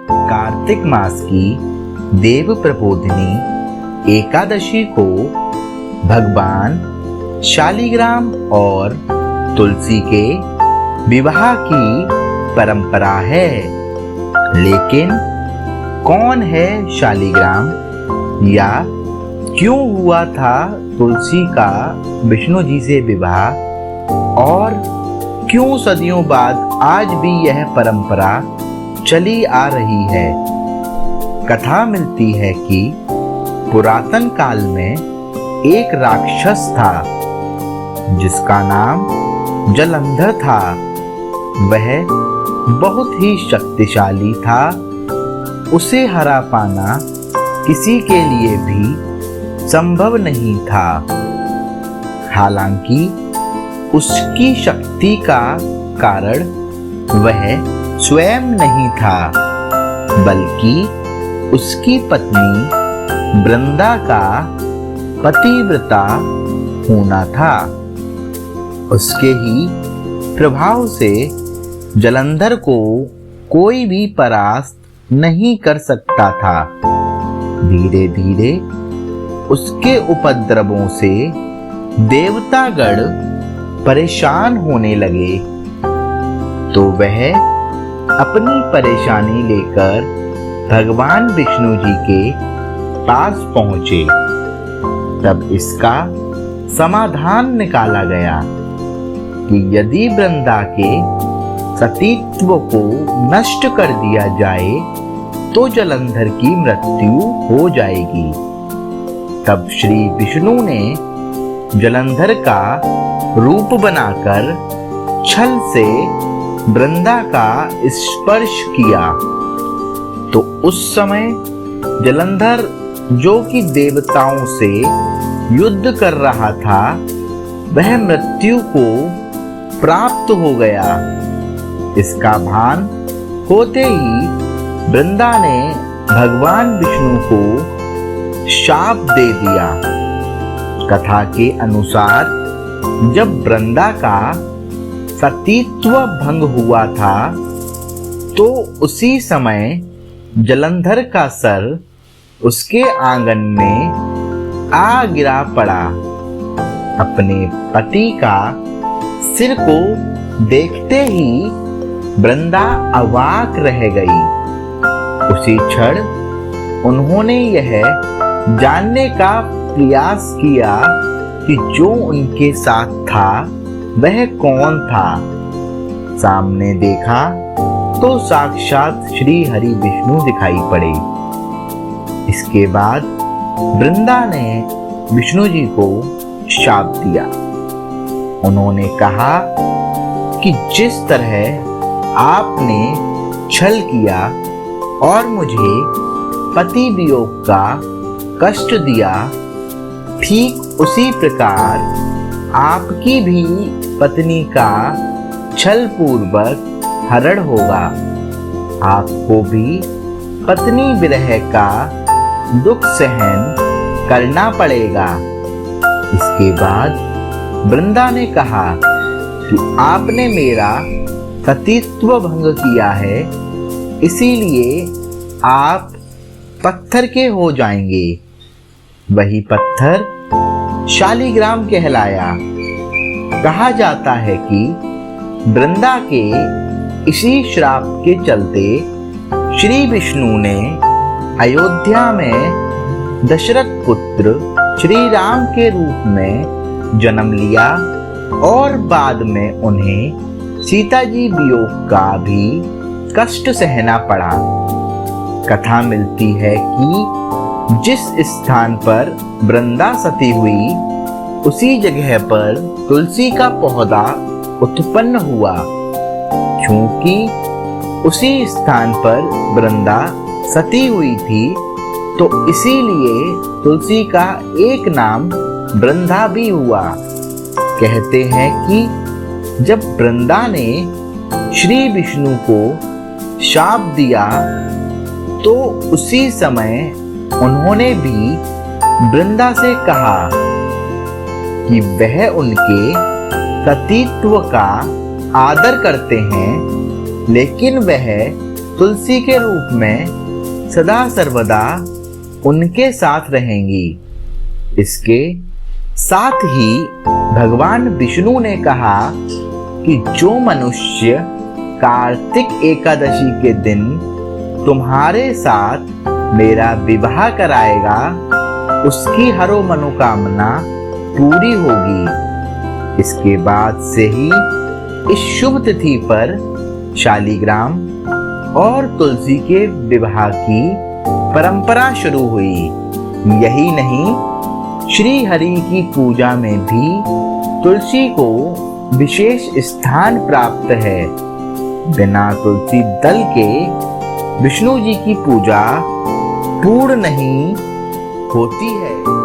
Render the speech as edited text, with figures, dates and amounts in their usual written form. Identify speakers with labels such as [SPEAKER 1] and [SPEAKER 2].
[SPEAKER 1] कार्तिक मास की देव प्रबोधिनी एकादशी को भगवान शालिग्राम और तुलसी के विवाह की परंपरा है। लेकिन कौन है शालिग्राम, या क्यों हुआ था तुलसी का विष्णु जी से विवाह, और क्यों सदियों बाद आज भी यह परंपरा चली आ रही है। कथा मिलती है कि पुरातन काल में एक राक्षस था जिसका नाम जलंधर था। वह बहुत ही शक्तिशाली था। उसे हरा पाना किसी के लिए भी संभव नहीं था। हालांकि उसकी शक्ति का कारण वह स्वयं नहीं था, बल्कि उसकी पत्नी वृंदा का पतिव्रता होना था। उसके ही प्रभाव से जलंधर को कोई भी परास्त नहीं कर सकता था। धीरे धीरे उसके उपद्रवों से देवतागण परेशान होने लगे, तो वह अपनी परेशानी लेकर भगवान विष्णु जी के पास पहुंचे। तब इसका समाधान निकाला गया कि यदि वृंदा के सतीत्व को नष्ट कर दिया जाए तो जलंधर की मृत्यु हो जाएगी। तब श्री विष्णु ने जलंधर का रूप बनाकर छल से वृंदा का स्पर्श किया, तो उस समय जलंधर, जो कि देवताओं से युद्ध कर रहा था, वह मृत्यु को प्राप्त हो गया। इसका भान होते ही वृंदा ने भगवान विष्णु को शाप दे दिया। कथा के अनुसार जब वृंदा का सतीत्व भंग हुआ था, तो उसी समय जलंधर का सर उसके आंगन में आ गिरा पड़ा। अपने पति का सिर को देखते ही वृंदा अवाक रह गई। उसी क्षण उन्होंने यह जानने का प्रयास किया कि जो उनके साथ था वह कौन था। सामने देखा तो साक्षात श्री हरि विष्णु दिखाई पड़े। इसके बाद वृंदा ने विष्णु जी को शाप दिया। उन्होंने कहा कि जिस तरह आपने छल किया और मुझे पति वियोग का कष्ट दिया, ठीक उसी प्रकार आपकी भी पत्नी का छल पूर्वक हरण होगा। आपको भी पत्नी विरह का दुख सहन करना पड़ेगा। इसके बाद वृंदा ने कहा कि आपने मेरा सतीत्व भंग किया है, इसीलिए आप पत्थर के हो जाएंगे। वही पत्थर शालिग्राम कहलाया। कहा जाता है कि वृंदा के इसी श्राप के चलते श्री विष्णु ने अयोध्या में दशरथ पुत्र श्री राम के रूप में जन्म लिया, और बाद में उन्हें सीता जी वियोग का भी कष्ट सहना पड़ा। कथा मिलती है कि जिस स्थान पर वृंदा सती हुई, उसी जगह पर तुलसी का पौधा उत्पन्न हुआ। क्योंकि उसी स्थान पर वृंदा सती हुई थी, तो इसीलिए तुलसी का एक नाम वृंदा भी हुआ। कहते हैं कि जब वृंदा ने श्री विष्णु को शाप दिया, तो उसी समय उन्होंने भी वृंदा से कहा कि वह उनके सतीत्व का आदर करते हैं, लेकिन वह तुलसी के रूप में सदा सर्वदा उनके साथ रहेंगी। इसके साथ ही भगवान विष्णु ने कहा कि जो मनुष्य कार्तिक एकादशी के दिन तुम्हारे साथ मेरा विवाह कराएगा उसकी हर मनोकामना पूरी होगी। इसके बाद से ही इस शुभ तिथि पर शालिग्राम और तुलसी के विवाह की परंपरा शुरू हुई। यही नहीं, श्री हरि की पूजा में भी तुलसी को विशेष स्थान प्राप्त है। बिना तुलसी दल के विष्णु जी की पूजा पूर्ण नहीं होती है।